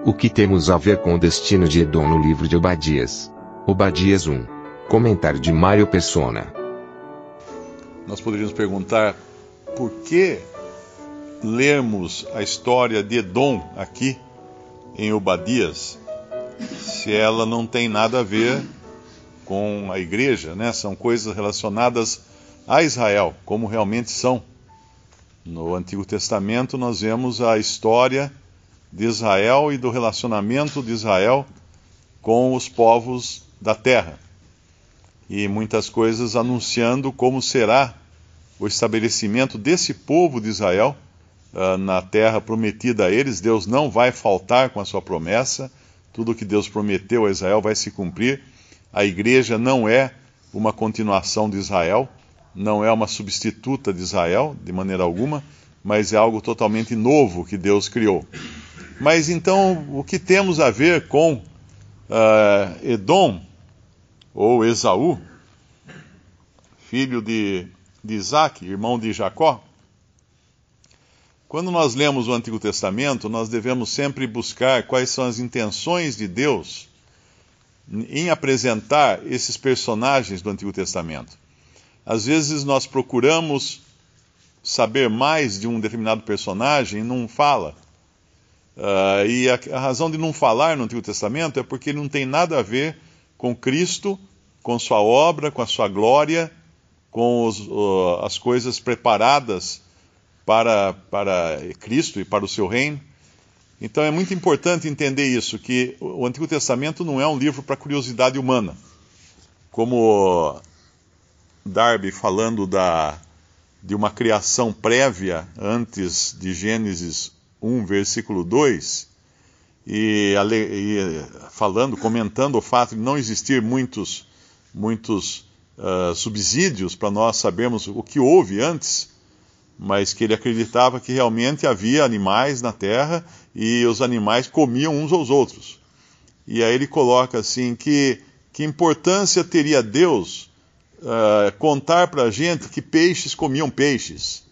O que temos a ver com o destino de Edom no livro de Obadias? Obadias 1. Comentário de Mário Persona. Nós poderíamos perguntar por que lermos a história de Edom aqui em Obadias, se ela não tem nada a ver com a igreja, né? São coisas relacionadas a Israel, como realmente são. No Antigo Testamento nós vemos a história de Israel e do relacionamento de Israel com os povos da terra. E muitas coisas anunciando como será o estabelecimento desse povo de Israel na terra prometida a eles. Deus não vai faltar com a sua promessa. Tudo o que Deus prometeu a Israel vai se cumprir. A igreja não é uma continuação de Israel, não é uma substituta de Israel, de maneira alguma, mas é algo totalmente novo que Deus criou. Mas então, o que temos a ver com Edom, ou Esaú, filho de Isaac, irmão de Jacó? Quando nós lemos o Antigo Testamento, nós devemos sempre buscar quais são as intenções de Deus em apresentar esses personagens do Antigo Testamento. Às vezes nós procuramos saber mais de um determinado personagem e não fala. E a razão de não falar no Antigo Testamento é porque ele não tem nada a ver com Cristo, com sua obra, com a sua glória, com as coisas preparadas para Cristo e para o seu reino. Então é muito importante entender isso, que o Antigo Testamento não é um livro para curiosidade humana. Como Darby falando de uma criação prévia antes de Gênesis 1, versículo 2, e comentando o fato de não existir muitos subsídios para nós sabermos o que houve antes, mas que ele acreditava que realmente havia animais na terra e os animais comiam uns aos outros. E aí ele coloca assim, que importância teria Deus contar para a gente que peixes comiam peixes?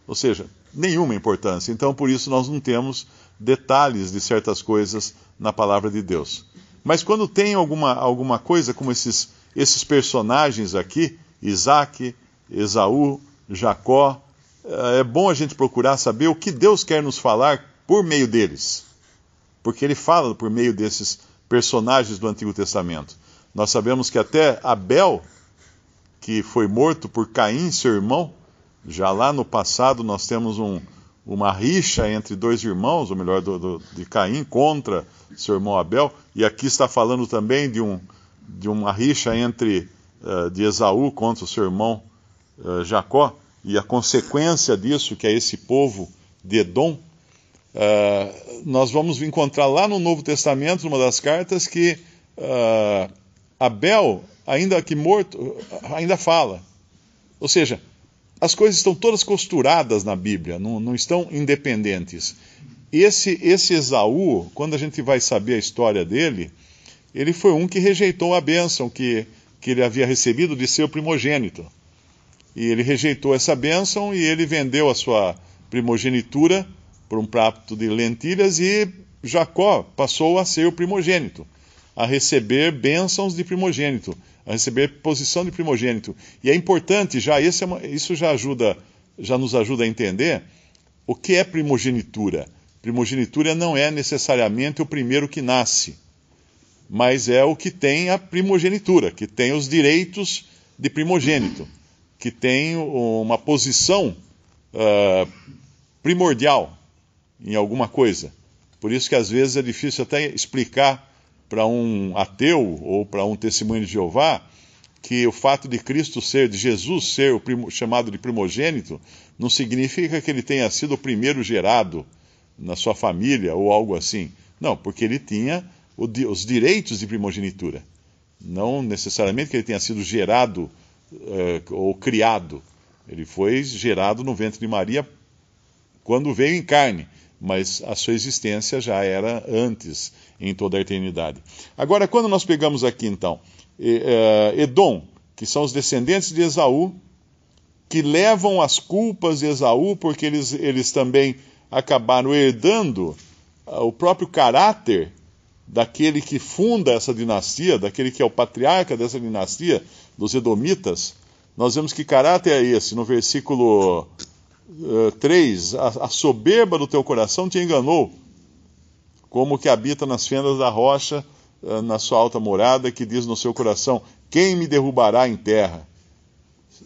Ou seja, nenhuma importância. Então, por isso, nós não temos detalhes de certas coisas na palavra de Deus. Mas quando tem alguma coisa como esses personagens aqui, Isaac, Esaú, Jacó, é bom a gente procurar saber o que Deus quer nos falar por meio deles. Porque ele fala por meio desses personagens do Antigo Testamento. Nós sabemos que até Abel, que foi morto por Caim, seu irmão, já lá no passado nós temos uma rixa entre dois irmãos, ou melhor, de Caim contra seu irmão Abel, e aqui está falando também de uma rixa de Esaú contra o seu irmão Jacó, e a consequência disso, que é esse povo de Edom. Nós vamos encontrar lá no Novo Testamento, numa das cartas, que Abel, ainda que morto, ainda fala. Ou seja, as coisas estão todas costuradas na Bíblia, não estão independentes. Esse Esaú, quando a gente vai saber a história dele, ele foi um que rejeitou a bênção que ele havia recebido de ser o primogênito. E ele rejeitou essa bênção e ele vendeu a sua primogenitura por um prato de lentilhas, e Jacó passou a ser o primogênito, a receber bênçãos de primogênito, a receber posição de primogênito. E é importante, isso já nos ajuda a entender o que é primogenitura. Primogenitura não é necessariamente o primeiro que nasce, mas é o que tem a primogenitura, que tem os direitos de primogênito, que tem uma posição primordial em alguma coisa. Por isso que às vezes é difícil até explicar para um ateu ou para um testemunho de Jeová que o fato de Jesus ser chamado de primogênito, não significa que ele tenha sido o primeiro gerado na sua família ou algo assim. Não, porque ele tinha os direitos de primogenitura. Não necessariamente que ele tenha sido gerado ou criado. Ele foi gerado no ventre de Maria quando veio em carne, mas a sua existência já era antes, em toda a eternidade. Agora, quando nós pegamos aqui, então, Edom, que são os descendentes de Esaú, que levam as culpas de Esaú, porque eles também acabaram herdando o próprio caráter daquele que funda essa dinastia, daquele que é o patriarca dessa dinastia, dos Edomitas. Nós vemos que caráter é esse. No versículo 3, a soberba do teu coração te enganou, como que habita nas fendas da rocha, na sua alta morada, que diz no seu coração: quem me derrubará em terra?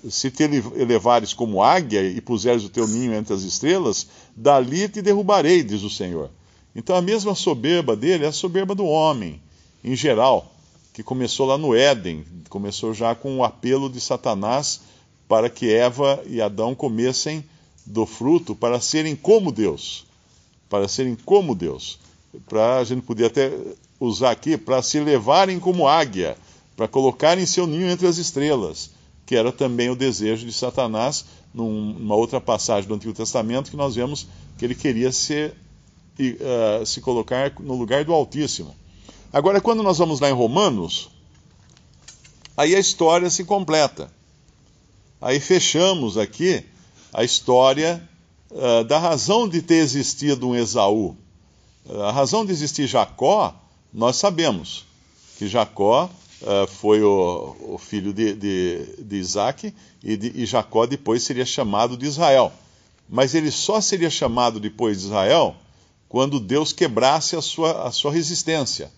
Se te elevares como águia e puseres o teu ninho entre as estrelas, dali te derrubarei, diz o Senhor. Então a mesma soberba dele é a soberba do homem, em geral, que começou lá no Éden, começou já com o apelo de Satanás para que Eva e Adão comessem do fruto para serem como Deus. Para serem como Deus. A gente podia até usar aqui, para se levarem como águia, para colocarem seu ninho entre as estrelas, que era também o desejo de Satanás, numa outra passagem do Antigo Testamento, que nós vemos que ele queria se colocar no lugar do Altíssimo. Agora, quando nós vamos lá em Romanos, aí a história se completa. Aí fechamos aqui a história da razão de ter existido um Esaú. A razão de existir Jacó, nós sabemos que Jacó foi o filho de Isaac, e Jacó depois seria chamado de Israel. Mas ele só seria chamado depois de Israel quando Deus quebrasse a sua resistência.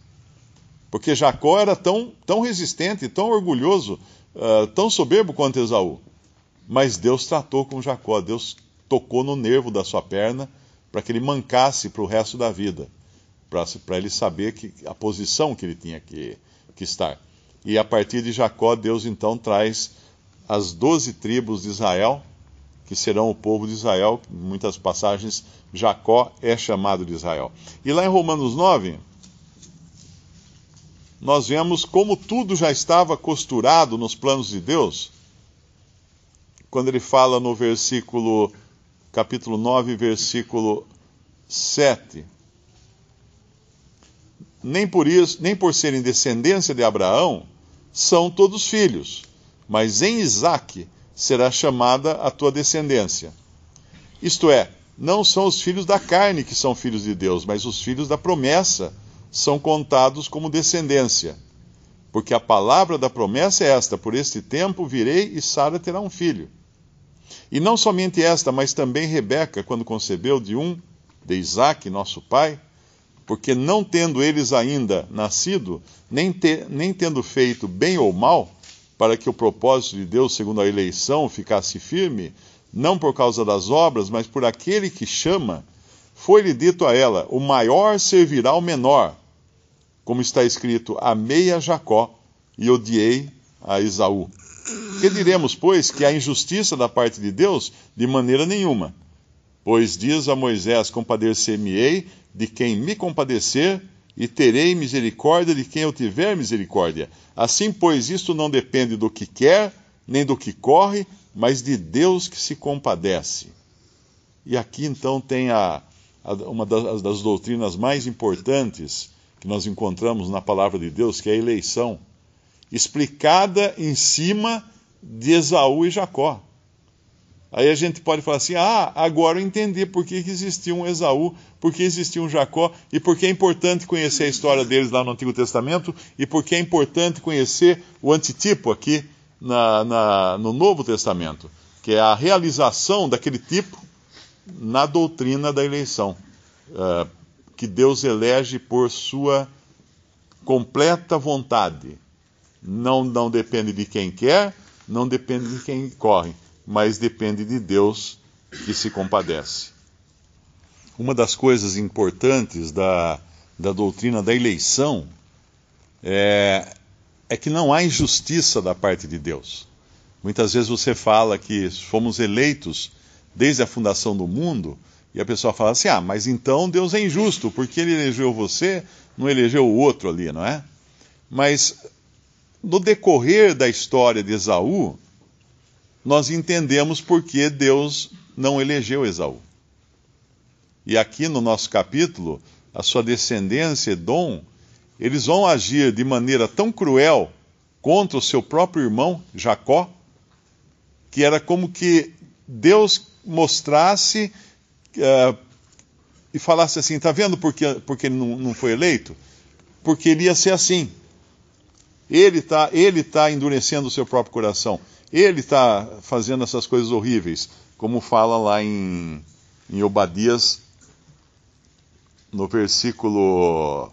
Porque Jacó era tão resistente, tão orgulhoso, tão soberbo quanto Esaú. Mas Deus tratou com Jacó, Deus tocou no nervo da sua perna para que ele mancasse para o resto da vida, para ele saber a posição que ele tinha que estar. E a partir de Jacó, Deus então traz as 12 tribos de Israel, que serão o povo de Israel. Em muitas passagens, Jacó é chamado de Israel. E lá em Romanos 9, nós vemos como tudo já estava costurado nos planos de Deus, quando ele fala no capítulo 9, versículo 7. Nem por serem descendência de Abraão, são todos filhos, mas em Isaque será chamada a tua descendência. Isto é, não são os filhos da carne que são filhos de Deus, mas os filhos da promessa são contados como descendência. Porque a palavra da promessa é esta: por este tempo virei e Sara terá um filho. E não somente esta, mas também Rebeca, quando concebeu de Isaque, nosso pai, porque não tendo eles ainda nascido, nem tendo feito bem ou mal, para que o propósito de Deus, segundo a eleição, ficasse firme, não por causa das obras, mas por aquele que chama, foi-lhe dito a ela: o maior servirá ao menor. Como está escrito: amei a Jacó e odiei a Esaú. Que diremos, pois, que há injustiça da parte de Deus? De maneira nenhuma. Pois diz a Moisés: compadecer-me-ei de quem me compadecer, e terei misericórdia de quem eu tiver misericórdia. Assim, pois, isto não depende do que quer, nem do que corre, mas de Deus que se compadece. E aqui, então, tem uma das doutrinas mais importantes que nós encontramos na palavra de Deus, que é a eleição, explicada em cima de Esaú e Jacó. Aí a gente pode falar assim: agora eu entendi por que existia um Esaú, por que existia um Jacó, e por que é importante conhecer a história deles lá no Antigo Testamento, e por que é importante conhecer o antitipo aqui no Novo Testamento, que é a realização daquele tipo na doutrina da eleição, que Deus elege por sua completa vontade. Não depende de quem quer, não depende de quem corre, mas depende de Deus que se compadece. Uma das coisas importantes da doutrina da eleição é que não há injustiça da parte de Deus. Muitas vezes você fala que fomos eleitos desde a fundação do mundo, e a pessoa fala assim: mas então Deus é injusto, porque ele elegeu você, não elegeu o outro ali, não é? Mas no decorrer da história de Esaú, nós entendemos por que Deus não elegeu Esaú. E aqui no nosso capítulo, a sua descendência, Edom, eles vão agir de maneira tão cruel contra o seu próprio irmão, Jacó, que era como que Deus mostrasse e falasse assim, está vendo porque ele não foi eleito? Porque ele ia ser assim. Ele tá endurecendo o seu próprio coração. Ele está fazendo essas coisas horríveis, como fala lá em Obadias, no versículo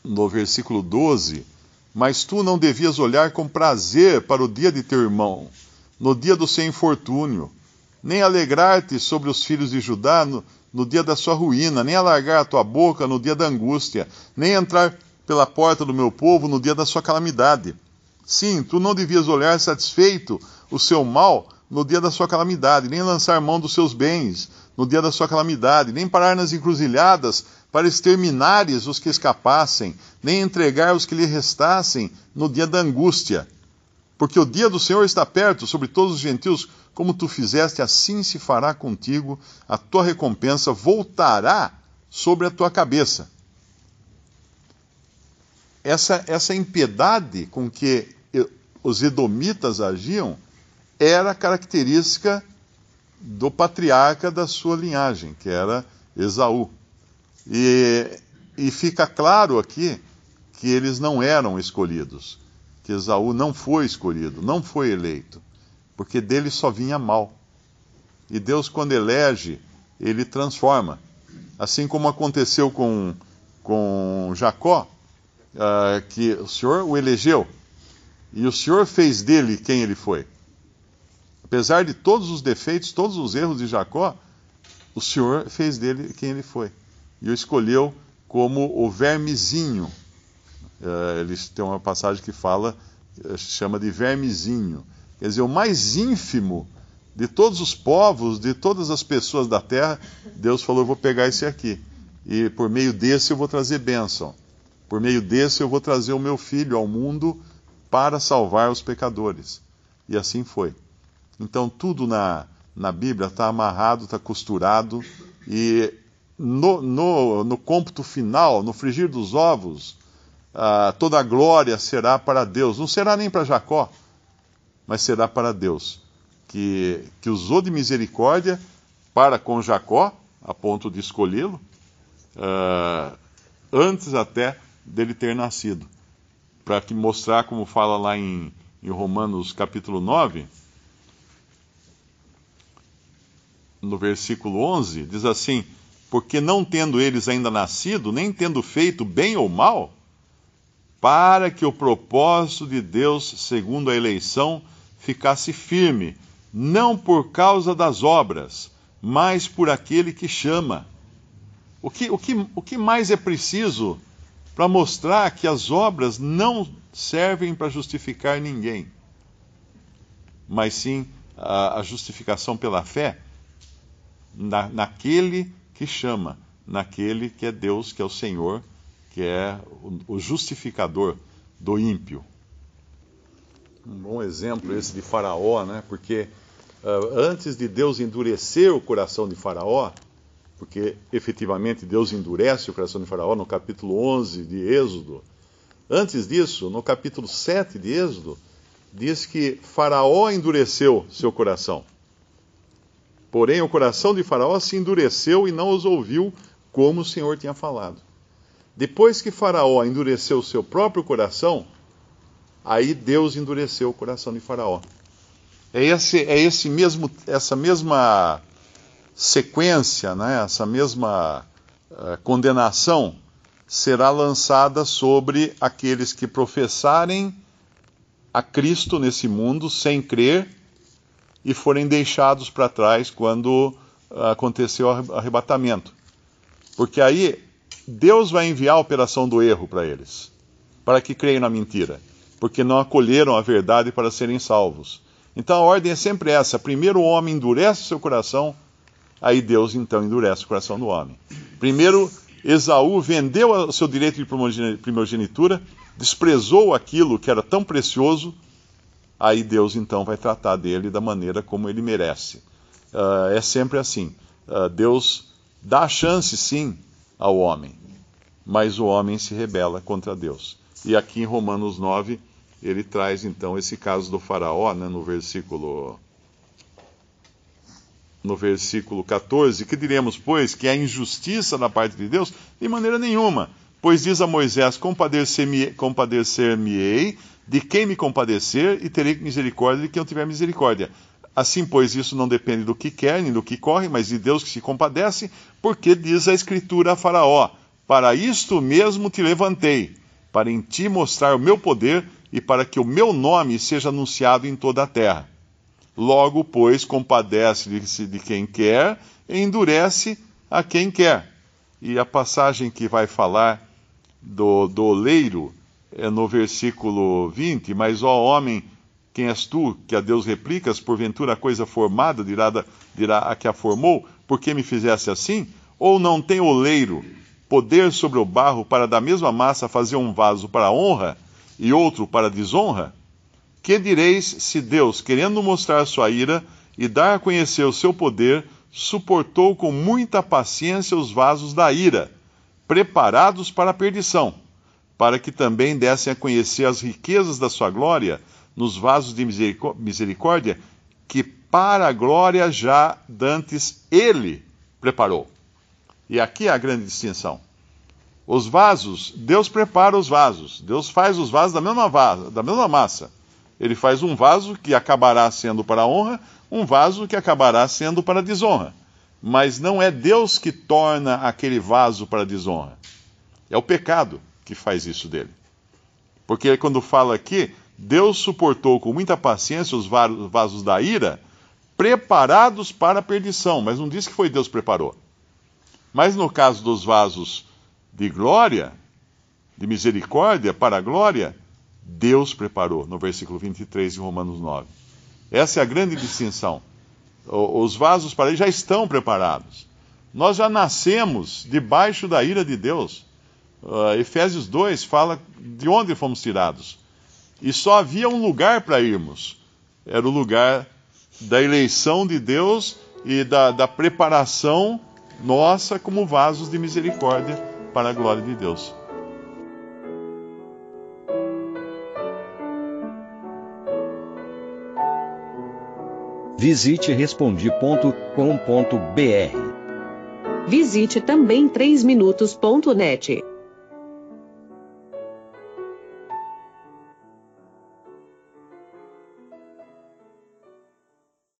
12. Mas tu não devias olhar com prazer para o dia de teu irmão, no dia do seu infortúnio, nem alegrar-te sobre os filhos de Judá no dia da sua ruína, nem alargar a tua boca no dia da angústia, nem entrar pela porta do meu povo no dia da sua calamidade. Sim, tu não devias olhar satisfeito o seu mal no dia da sua calamidade, nem lançar mão dos seus bens no dia da sua calamidade, nem parar nas encruzilhadas para exterminares os que escapassem, nem entregar os que lhe restassem no dia da angústia. Porque o dia do Senhor está perto sobre todos os gentios, como tu fizeste, assim se fará contigo, a tua recompensa voltará sobre a tua cabeça. Essa impiedade com que os edomitas agiam era característica do patriarca da sua linhagem, que era Esaú. E fica claro aqui que eles não eram escolhidos, que Esaú não foi escolhido, não foi eleito, porque dele só vinha mal. E Deus, quando elege, ele transforma. Assim como aconteceu com Jacó, que o Senhor o elegeu, e o Senhor fez dele quem ele foi. Apesar de todos os defeitos, todos os erros de Jacó, o Senhor fez dele quem ele foi. E o escolheu como o vermezinho. Eles têm uma passagem que chama de vermezinho. Quer dizer, o mais ínfimo de todos os povos, de todas as pessoas da terra, Deus falou, eu vou pegar esse aqui. E por meio desse eu vou trazer bênção. Por meio desse eu vou trazer o meu filho ao mundo para salvar os pecadores. E assim foi. Então tudo na Bíblia está amarrado, está costurado, e no cômputo final, no frigir dos ovos, toda a glória será para Deus. Não será nem para Jacó, mas será para Deus, que usou de misericórdia para com Jacó, a ponto de escolhê-lo, antes até dele ter nascido. Para mostrar, como fala lá em Romanos capítulo 9, no versículo 11, diz assim, porque não tendo eles ainda nascido, nem tendo feito bem ou mal, para que o propósito de Deus, segundo a eleição, ficasse firme, não por causa das obras, mas por aquele que chama. O que mais é preciso para mostrar que as obras não servem para justificar ninguém, mas sim a justificação pela fé naquele que chama, naquele que é Deus, que é o Senhor, que é o justificador do ímpio. Um bom exemplo esse de Faraó, né? Porque antes de Deus endurecer o coração de Faraó, porque efetivamente Deus endurece o coração de Faraó no capítulo 11 de Êxodo, antes disso, no capítulo 7 de Êxodo, diz que Faraó endureceu seu coração. Porém, o coração de Faraó se endureceu e não os ouviu como o Senhor tinha falado. Depois que Faraó endureceu o seu próprio coração, aí Deus endureceu o coração de Faraó. Essa mesma sequência, né, essa mesma condenação será lançada sobre aqueles que professarem a Cristo nesse mundo sem crer e forem deixados para trás quando aconteceu o arrebatamento. Porque aí Deus vai enviar a operação do erro para eles, para que creiam na mentira, porque não acolheram a verdade para serem salvos. Então a ordem é sempre essa: primeiro o homem endurece o seu coração, aí Deus então endurece o coração do homem. Primeiro Esaú vendeu o seu direito de primogenitura, desprezou aquilo que era tão precioso, aí Deus então vai tratar dele da maneira como ele merece. É sempre assim. Deus dá a chance, sim, ao homem, mas o homem se rebela contra Deus. E aqui em Romanos 9, ele traz então esse caso do Faraó, né, no versículo no versículo 14, que diremos, pois, que é injustiça da parte de Deus? De maneira nenhuma. Pois diz a Moisés, compadecer-me-ei de quem me compadecer, e terei misericórdia de quem eu tiver misericórdia. Assim, pois, isso não depende do que quer, nem do que corre, mas de Deus que se compadece, porque diz a Escritura a Faraó, para isto mesmo te levantei, para em ti mostrar o meu poder, e para que o meu nome seja anunciado em toda a terra. Logo, pois, compadece-se de quem quer, e endurece a quem quer. E a passagem que vai falar do oleiro é no versículo 20, mas ó homem, quem és tu, que a Deus replicas, porventura a coisa formada dirá a que a formou, por que me fizesse assim? Ou não tem oleiro poder sobre o barro para da mesma massa fazer um vaso para honra e outro para desonra? Que direis se Deus, querendo mostrar sua ira e dar a conhecer o seu poder, suportou com muita paciência os vasos da ira, preparados para a perdição, para que também dessem a conhecer as riquezas da sua glória nos vasos de misericórdia, que para a glória já dantes ele preparou. E aqui é a grande distinção. Os vasos, Deus prepara os vasos, Deus faz os vasos da mesma massa. Ele faz um vaso que acabará sendo para a honra, um vaso que acabará sendo para a desonra. Mas não é Deus que torna aquele vaso para a desonra. É o pecado que faz isso dele. Porque quando fala aqui, Deus suportou com muita paciência os vasos da ira, preparados para a perdição. Mas não diz que foi Deus que preparou. Mas no caso dos vasos de glória, de misericórdia, para a glória, Deus preparou, no versículo 23 de Romanos 9. Essa é a grande distinção. Os vasos para ele já estão preparados. Nós já nascemos debaixo da ira de Deus. Efésios 2 fala de onde fomos tirados. E só havia um lugar para irmos. Era o lugar da eleição de Deus e da preparação nossa como vasos de misericórdia para a glória de Deus. Visite Respondi.com.br. Visite também 3minutos.net.